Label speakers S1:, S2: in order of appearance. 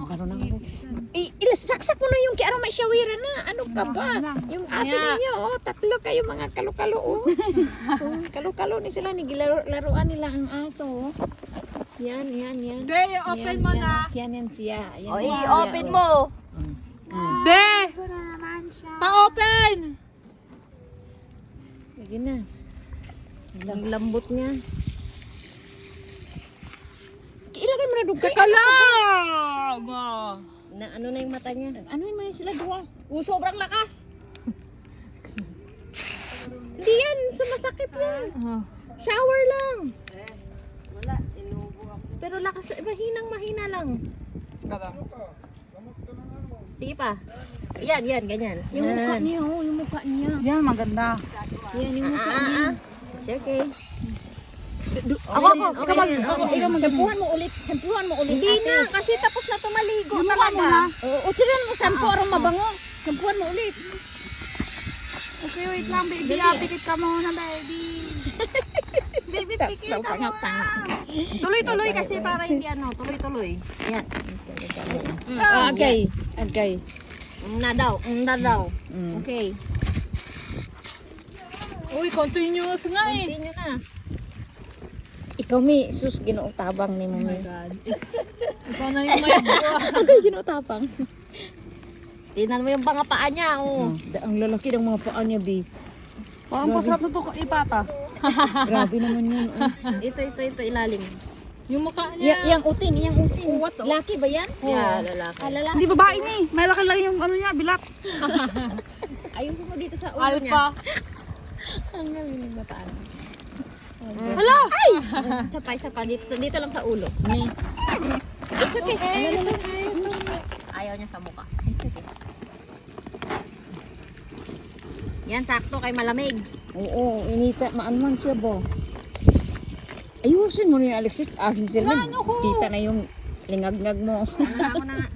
S1: Karon na. Ilasaksak mo na yung kaya may shawira na. Ano ka ba? Yung aso ninyo, oh. Tatlo kayo mga kalo-kalo, oh. Kalo-kalo ni sila. Laruan nila ang aso, oh. Yan.
S2: De, open mo na.
S1: Yan siya. Yan,
S3: O,
S1: yan siya,
S3: i-open
S1: oh.
S3: mo.
S2: De! Pa-open!
S1: Sige na. Ang lambot niya. Ilagay mo na dugay.
S2: Kalag!
S1: Na ano na yung mata niya? Ano yung mga sila dua?
S3: Sobrang lakas.
S1: Hindi yan, sumasakit yan. Shower lang.
S3: Wala, inubo ako.
S1: Pero lakas, mahina lang. Sige pa. Yan, ganyan. Yung mukha niya, oh, yung mukha niya.
S2: Yan, maganda.
S1: Yan, yung mukha niya. Okay. Sampuhan mo ulit.
S3: Hindi na, kasi tapos na tumaligo
S2: Yung mukha mo
S3: talaga.
S2: na.
S1: O, tiran mo, sampu arong mabango. Sampuhan mo ulit.
S2: Okay, wait lang, baby. Pikit ka muna, baby. Baby, pikit ka muna.
S3: Tuloy-tuloy kasi para hindi ano, tuloy-tuloy.
S1: Yan. Okay.
S3: Na daw. Okay.
S2: Uy, continuous nga eh.
S3: Continue na.
S1: Ikaw, mi, sus, ginoong tabang ni mo, mi.
S2: Ikaw na yung may buwa.
S1: Okay, ginoong tabang.
S3: Tingnan mo yung mga paa niya, oh.
S1: Ang lalaki ng mga paa niya, bi.
S2: Ang pasarap na ito ipata.
S1: Grabe naman yun.
S3: Ito, ilalim.
S2: Yung mukha niya.
S1: Yang uting. Laki ba yan?
S3: Yeah, lalaki.
S1: Lalaki.
S2: Hindi babae ni. Malaki lang yung ano niya, bilat.
S3: Ayun mo dito sa ulo niya.
S2: Alpha.
S1: Ang galing ng bataan.
S2: Hala!
S3: Isa pa. Dito lang sa ulo.
S1: Ni.
S3: It's okay. Ayaw niya sa mukha. It's okay. Yan, sakto kay malamig.
S1: Oo, inita. Maanman siya ba? Ayusin mo na yung Alexis. Aking sila. Kita na yung lingag-ngag mo.
S3: Ano na ako na nga.